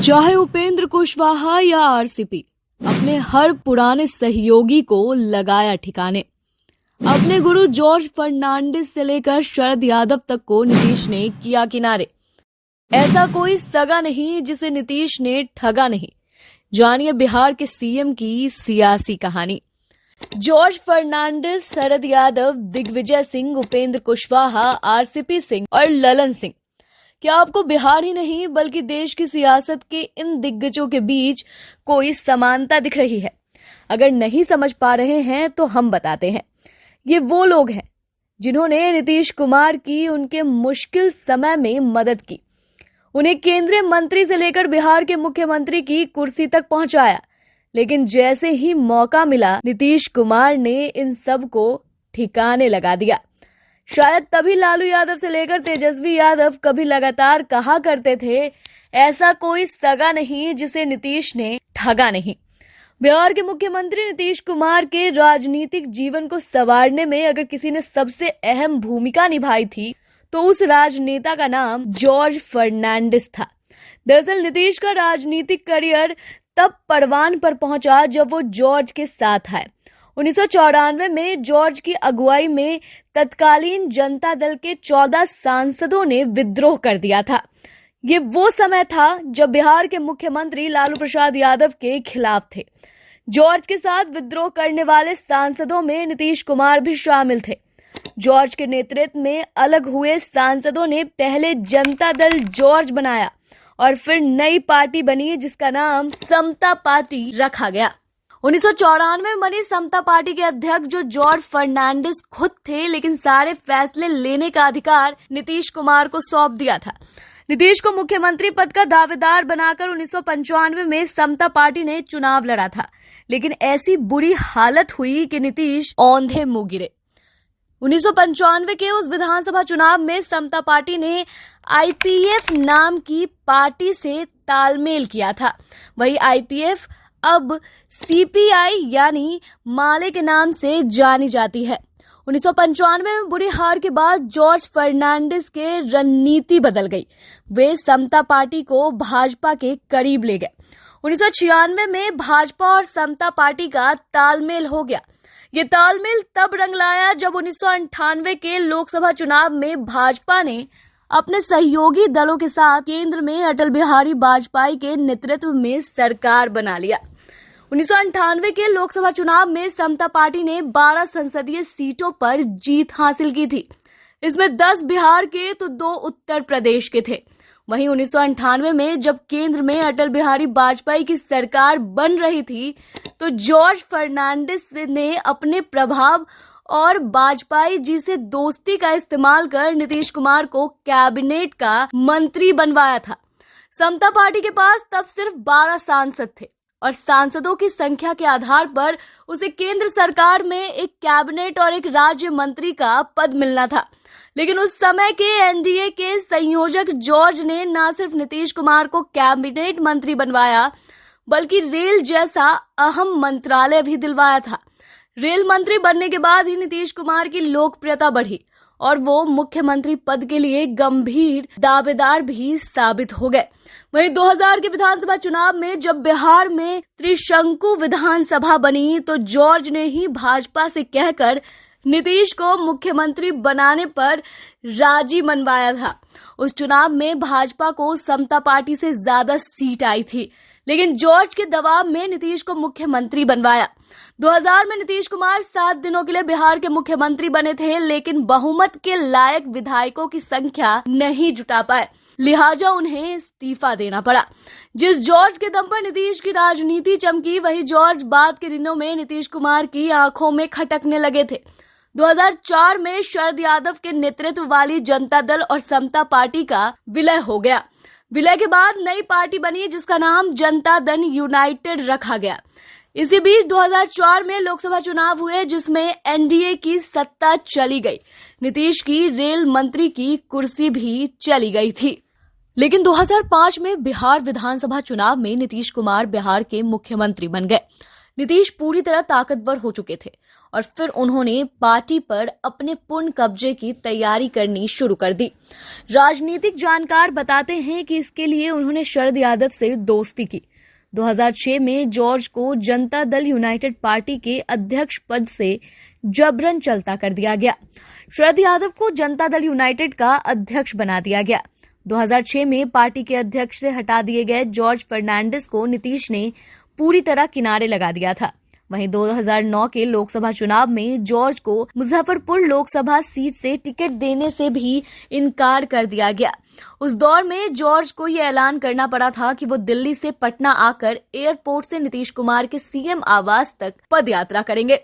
चाहे उपेंद्र कुशवाहा या आरसीपी, अपने हर पुराने सहयोगी को लगाया ठिकाने। अपने गुरु जॉर्ज फर्नांडिस से लेकर शरद यादव तक को नीतीश ने किया किनारे। ऐसा कोई सगा नहीं जिसे नीतीश ने ठगा नहीं। जानिए बिहार के सीएम की सियासी कहानी। जॉर्ज फर्नांडिस, शरद यादव, दिग्विजय सिंह, उपेंद्र कुशवाहा, आरसीपी सिंह और ललन सिंह। क्या आपको बिहार ही नहीं बल्कि देश की सियासत के इन दिग्गजों के बीच कोई समानता दिख रही है? अगर नहीं समझ पा रहे हैं तो हम बताते हैं। ये वो लोग हैं जिन्होंने नीतीश कुमार की उनके मुश्किल समय में मदद की, उन्हें केंद्रीय मंत्री से लेकर बिहार के मुख्यमंत्री की कुर्सी तक पहुंचाया। लेकिन जैसे ही मौका मिला, नीतीश कुमार ने इन सब को ठिकाने लगा दिया। शायद तभी लालू यादव से लेकर तेजस्वी यादव कभी लगातार कहा करते थे, ऐसा कोई सगा नहीं जिसे नीतीश ने ठगा नहीं। बिहार के मुख्यमंत्री नीतीश कुमार के राजनीतिक जीवन को संवारने में अगर किसी ने सबसे अहम भूमिका निभाई थी तो उस राजनेता का नाम जॉर्ज फर्नांडिस था। दरअसल नीतीश का राजनीतिक करियर तब परवान पर पहुंचा जब वो जॉर्ज के साथ आए। 1994 में जॉर्ज की अगुवाई में तत्कालीन जनता दल के 14 सांसदों ने विद्रोह कर दिया था। ये वो समय था जब बिहार के मुख्यमंत्री लालू प्रसाद यादव के खिलाफ थे। जॉर्ज के साथ विद्रोह करने वाले सांसदों में नीतीश कुमार भी शामिल थे। जॉर्ज के नेतृत्व में अलग हुए सांसदों ने पहले जनता दल जॉर्ज बनाया और फिर नई पार्टी बनी जिसका नाम समता पार्टी रखा गया। 1994 में बनी समता पार्टी के अध्यक्ष जो जॉर्ज फर्नांडिस खुद थे, लेकिन सारे फैसले लेने का अधिकार नीतीश कुमार को सौंप दिया था। नीतीश को मुख्यमंत्री पद का दावेदार बनाकर 1995 में समता पार्टी ने चुनाव लड़ा था, लेकिन ऐसी बुरी हालत हुई कि नीतीश औंधे मुंह गिरे। 1995 के उस विधानसभा चुनाव में समता पार्टी ने आईपीएफ नाम की पार्टी से तालमेल किया था। वही आईपीएफ अब सीपीआई यानी माले के नाम से जानी जाती है। 1995 में बुरी हार के बाद जॉर्ज फर्नांडिस के रणनीति बदल गई। वे समता पार्टी को भाजपा के करीब ले गए। 1996 में भाजपा और समता पार्टी का तालमेल हो गया। ये तालमेल तब रंग लाया जब 1998 के लोकसभा चुनाव में भाजपा ने अपने सहयोगी दलों के साथ केंद्र में अटल बिहारी वाजपेयी के नेतृत्व में सरकार बना लिया। 1998 के लोकसभा चुनाव में समता पार्टी ने 12 संसदीय सीटों पर जीत हासिल की थी। इसमें 10 बिहार के तो 2 उत्तर प्रदेश के थे। वहीं 1998 में जब केंद्र में अटल बिहारी वाजपेयी की सरकार बन रही थी तो जॉर्ज फर्नांडिस ने अपने प्रभाव और वाजपेयी जी से दोस्ती का इस्तेमाल कर नीतीश कुमार को कैबिनेट का मंत्री बनवाया था। समता पार्टी के पास तब सिर्फ 12 सांसद थे और सांसदों की संख्या के आधार पर उसे केंद्र सरकार में एक कैबिनेट और एक राज्य मंत्री का पद मिलना था। लेकिन उस समय के एनडीए के संयोजक जॉर्ज ने न सिर्फ नीतीश कुमार को कैबिनेट मंत्री बनवाया बल्कि रेल जैसा अहम मंत्रालय भी दिलवाया था। रेल मंत्री बनने के बाद ही नीतीश कुमार की लोकप्रियता बढ़ी और वो मुख्यमंत्री पद के लिए गंभीर दावेदार भी साबित हो गए। वहीं 2000 के विधानसभा चुनाव में जब बिहार में त्रिशंकु विधानसभा बनी तो जॉर्ज ने ही भाजपा से कहकर नीतीश को मुख्यमंत्री बनाने पर राजी मनवाया था। उस चुनाव में भाजपा को समता पार्टी से ज्यादा सीट आई थी, लेकिन जॉर्ज के दबाव में नीतीश को मुख्यमंत्री बनवाया। 2000 में नीतीश कुमार 7 दिनों के लिए बिहार के मुख्यमंत्री बने थे, लेकिन बहुमत के लायक विधायकों की संख्या नहीं जुटा पाए, लिहाजा उन्हें इस्तीफा देना पड़ा। जिस जॉर्ज के दम पर नीतीश की राजनीति चमकी, वही जॉर्ज बाद के दिनों में नीतीश कुमार की आंखों में खटकने लगे थे। 2004 में शरद यादव के नेतृत्व वाली जनता दल और समता पार्टी का विलय हो गया। विलय के बाद नई पार्टी बनी जिसका नाम जनता दल यूनाइटेड रखा गया। इसी बीच 2004 में लोकसभा चुनाव हुए जिसमें एनडीए की सत्ता चली गई। नीतीश की रेल मंत्री की कुर्सी भी चली गई थी। लेकिन 2005 में बिहार विधानसभा चुनाव में नीतीश कुमार बिहार के मुख्यमंत्री बन गए। नीतीश पूरी तरह ताकतवर हो चुके थे और फिर उन्होंने पार्टी पर अपने पूर्ण कब्जे की तैयारी करनी शुरू कर दी। राजनीतिक जानकार बताते हैं कि इसके लिए उन्होंने शरद यादव से दोस्ती की। 2006 में जॉर्ज को जनता दल यूनाइटेड पार्टी के अध्यक्ष पद से जबरन चलता कर दिया गया। शरद यादव को जनता दल यूनाइटेड का अध्यक्ष बना दिया गया। 2006 में पार्टी के अध्यक्ष से हटा दिए गए जॉर्ज फर्नांडिस को नीतीश ने पूरी तरह किनारे लगा दिया था। वहीं 2009 के लोकसभा चुनाव में जॉर्ज को मुजफ्फरपुर लोकसभा सीट से टिकट देने से भी इनकार कर दिया गया। उस दौर में जॉर्ज को यह ऐलान करना पड़ा था कि वो दिल्ली से पटना आकर एयरपोर्ट से नीतीश कुमार के सीएम आवास तक पदयात्रा करेंगे।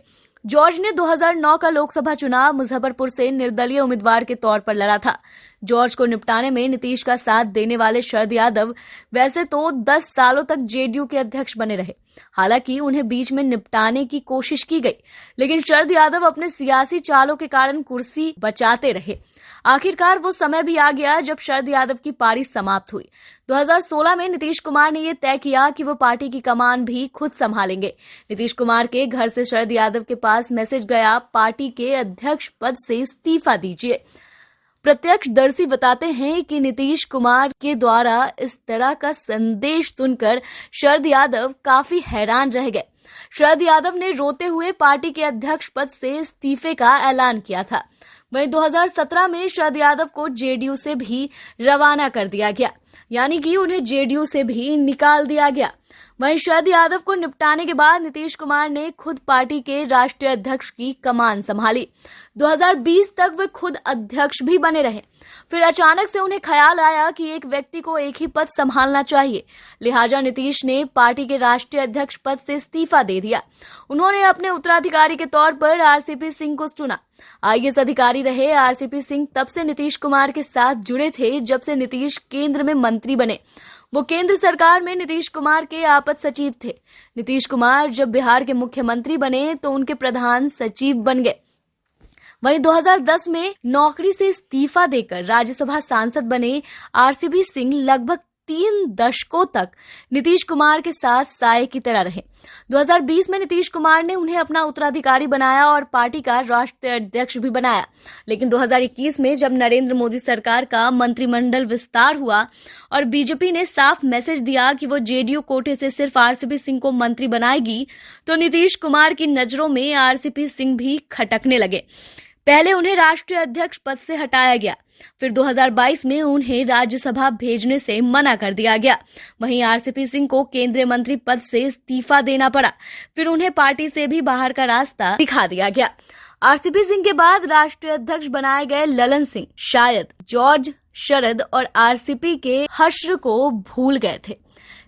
जॉर्ज ने 2009 का लोकसभा चुनाव मुजफ्फरपुर से निर्दलीय उम्मीदवार के तौर पर लड़ा था। जॉर्ज को निपटाने में नीतीश का साथ देने वाले शरद यादव वैसे तो 10 सालों तक जेडीयू के अध्यक्ष बने रहे। हालांकि उन्हें बीच में निपटाने की कोशिश की गई, लेकिन शरद यादव अपने सियासी चालों के कारण कुर्सी बचाते रहे। आखिरकार वो समय भी आ गया जब शरद यादव की पारी समाप्त हुई। 2016 में नीतीश कुमार ने यह तय किया कि वो पार्टी की कमान भी खुद संभालेंगे। नीतीश कुमार के घर से शरद यादव के पास मैसेज गया, पार्टी के अध्यक्ष पद से इस्तीफा दीजिए। प्रत्यक्षदर्शी बताते हैं कि नीतीश कुमार के द्वारा इस तरह का संदेश सुनकर शरद यादव काफी हैरान रह गए। शरद यादव ने रोते हुए पार्टी के अध्यक्ष पद से इस्तीफे का ऐलान किया था। वहीं 2017 में शरद यादव को जेडीयू से भी रवाना कर दिया गया, यानी कि उन्हें जेडीयू से भी निकाल दिया गया। वहीं शरद यादव को निपटाने के बाद नीतीश कुमार ने खुद पार्टी के राष्ट्रीय अध्यक्ष की कमान संभाली। 2020 तक वे खुद अध्यक्ष भी बने रहे। फिर अचानक से उन्हें ख्याल आया कि एक व्यक्ति को एक ही पद संभालना चाहिए। लिहाजा नीतीश ने पार्टी के राष्ट्रीय अध्यक्ष पद से इस्तीफा दे दिया। उन्होंने अपने उत्तराधिकारी के तौर पर आरसीपी सिंह को चुना। आईएएस अधिकारी रहे आरसीपी सिंह तब से नीतीश कुमार के साथ जुड़े थे जब से नीतीश केंद्र में मंत्री बने। वो केंद्र सरकार में नीतीश कुमार के आपात सचिव थे। नीतीश कुमार जब बिहार के मुख्यमंत्री बने तो उनके प्रधान सचिव बन गए। वहीं 2010 में नौकरी से इस्तीफा देकर राज्यसभा सांसद बने आरसीपी सिंह लगभग 3 दशकों तक नीतीश कुमार के साथ साये की तरह रहे। 2020 में नीतीश कुमार ने उन्हें अपना उत्तराधिकारी बनाया और पार्टी का राष्ट्रीय अध्यक्ष भी बनाया। लेकिन 2021 में जब नरेंद्र मोदी सरकार का मंत्रिमंडल विस्तार हुआ और बीजेपी ने साफ मैसेज दिया कि वो जेडीयू कोटे से सिर्फ आरसीपी सिंह को मंत्री बनाएगी, तो नीतीश कुमार की नजरों में आरसीपी सिंह भी खटकने लगे। पहले उन्हें राष्ट्रीय अध्यक्ष पद से हटाया गया, फिर 2022 में उन्हें राज्यसभा भेजने से मना कर दिया गया। वहीं आरसीपी सिंह को केंद्रीय मंत्री पद से इस्तीफा देना पड़ा, फिर उन्हें पार्टी से भी बाहर का रास्ता दिखा दिया गया। आरसीपी सिंह के बाद राष्ट्रीय अध्यक्ष बनाए गए ललन सिंह शायद जॉर्ज, शरद और आरसीपी के हश्र को भूल गए थे।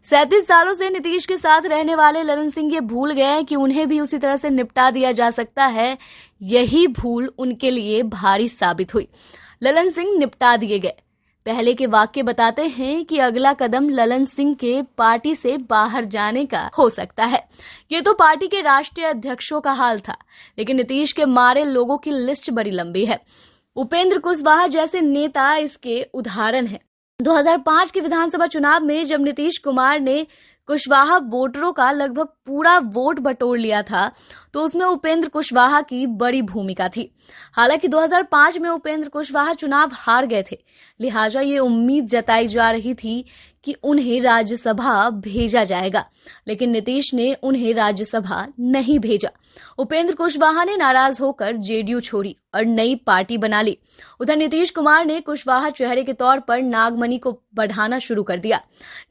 37 सालों से नीतीश के साथ रहने वाले ललन सिंह ये भूल गए कि उन्हें भी उसी तरह से निपटा दिया जा सकता है। यही भूल उनके लिए भारी साबित हुई। ललन सिंह निपटा दिए गए। पहले के वाक्य बताते हैं कि अगला कदम ललन सिंह के पार्टी से बाहर जाने का हो सकता है। ये तो पार्टी के राष्ट्रीय अध्यक्षों का हाल था, लेकिन नीतीश के मारे लोगों की लिस्ट बड़ी लंबी है। उपेंद्र कुशवाहा जैसे नेता इसके उदाहरण हैं। 2005 के विधानसभा चुनाव में जब नीतीश कुमार ने कुशवाहा वोटरों का लगभग पूरा वोट बटोर लिया था, तो उसमें उपेंद्र कुशवाहा की बड़ी भूमिका थी। हालांकि 2005 में उपेंद्र कुशवाहा चुनाव हार गए थे, लिहाजा ये उम्मीद जताई जा रही थी कि उन्हें राज्यसभा भेजा जाएगा, लेकिन नीतीश ने उन्हें राज्यसभा नहीं भेजा। उपेंद्र कुशवाहा ने नाराज होकर जेडीयू छोड़ी और नई पार्टी बना ली। उधर नीतीश कुमार ने कुशवाहा चेहरे के तौर पर नागमणि को बढ़ाना शुरू कर दिया।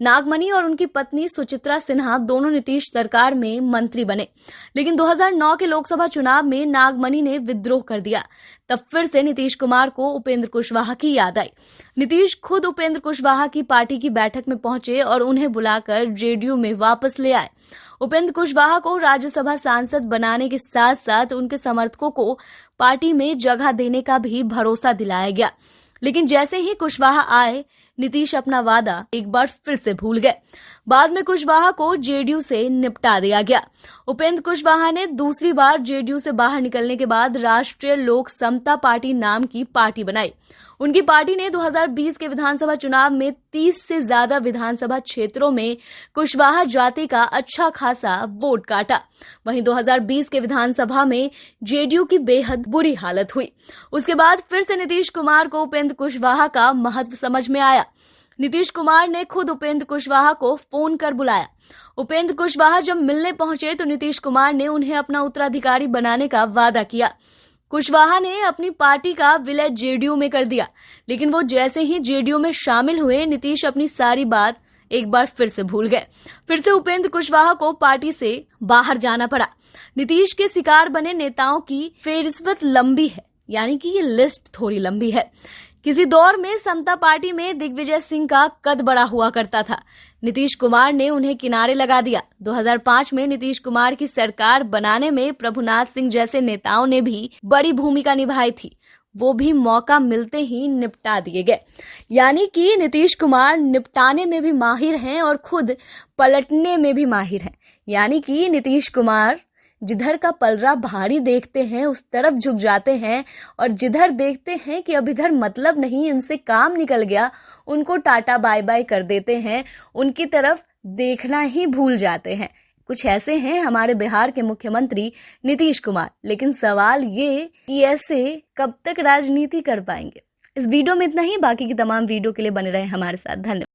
नागमणि और उनकी पत्नी सुचित्रा सिन्हा दोनों नीतीश सरकार में मंत्री बने, लेकिन 2009 के लोकसभा चुनाव में नागमणि ने विद्रोह कर दिया। तब फिर से नीतीश कुमार को उपेंद्र कुशवाहा की याद आई। नीतीश खुद उपेंद्र कुशवाहा की पार्टी की बैठक में पहुंचे और उन्हें बुलाकर जेडीयू में वापस ले आए। उपेंद्र कुशवाहा को राज्यसभा सांसद बनाने के साथ साथ उनके समर्थकों को पार्टी में जगह देने का भी भरोसा दिलाया गया। लेकिन जैसे ही कुशवाहा आए, नीतीश अपना वादा एक बार फिर से भूल गए। बाद में कुशवाहा को जेडीयू से निपटा दिया गया। उपेंद्र कुशवाहा ने दूसरी बार जेडीयू से बाहर निकलने के बाद राष्ट्रीय लोक समता पार्टी नाम की पार्टी बनाई। उनकी पार्टी ने 2020 के विधानसभा चुनाव में 30 से ज्यादा विधानसभा क्षेत्रों में कुशवाहा जाति का अच्छा खासा वोट काटा। वहीं 2020 के विधानसभा में जेडीयू की बेहद बुरी हालत हुई। उसके बाद फिर से नीतीश कुमार को उपेंद्र कुशवाहा का महत्व समझ में आया। नीतीश कुमार ने खुद उपेंद्र कुशवाहा को फोन कर बुलाया। उपेंद्र कुशवाहा जब मिलने पहुंचे तो नीतीश कुमार ने उन्हें अपना उत्तराधिकारी बनाने का वादा किया। कुशवाहा ने अपनी पार्टी का विलय जेडीयू में कर दिया, लेकिन वो जैसे ही जेडीयू में शामिल हुए, नीतीश अपनी सारी बात एक बार फिर से भूल गए। फिर से उपेंद्र कुशवाहा को पार्टी से बाहर जाना पड़ा। नीतीश के शिकार बने नेताओं की फेहरिस्त लंबी है, यानी कि ये लिस्ट थोड़ी लंबी है। किसी दौर में समता पार्टी में दिग्विजय सिंह का कद बड़ा हुआ करता था। नीतीश कुमार ने उन्हें किनारे लगा दिया। 2005 में नीतीश कुमार की सरकार बनाने में प्रभुनाथ सिंह जैसे नेताओं ने भी बड़ी भूमिका निभाई थी। वो भी मौका मिलते ही निपटा दिए गए। यानी कि नीतीश कुमार निपटाने में भी माहिर हैं और खुद पलटने में भी माहिर हैं। यानी कि नीतीश कुमार जिधर का पलड़ा भारी देखते हैं उस तरफ झुक जाते हैं, और जिधर देखते हैं कि अब इधर मतलब नहीं, इनसे काम निकल गया, उनको टाटा बाय बाय कर देते हैं, उनकी तरफ देखना ही भूल जाते हैं। कुछ ऐसे हैं हमारे बिहार के मुख्यमंत्री नीतीश कुमार। लेकिन सवाल ये कि ऐसे कब तक राजनीति कर पाएंगे। इस वीडियो में इतना ही। बाकी की तमाम वीडियो के लिए बने रहे हमारे साथ। धन्यवाद।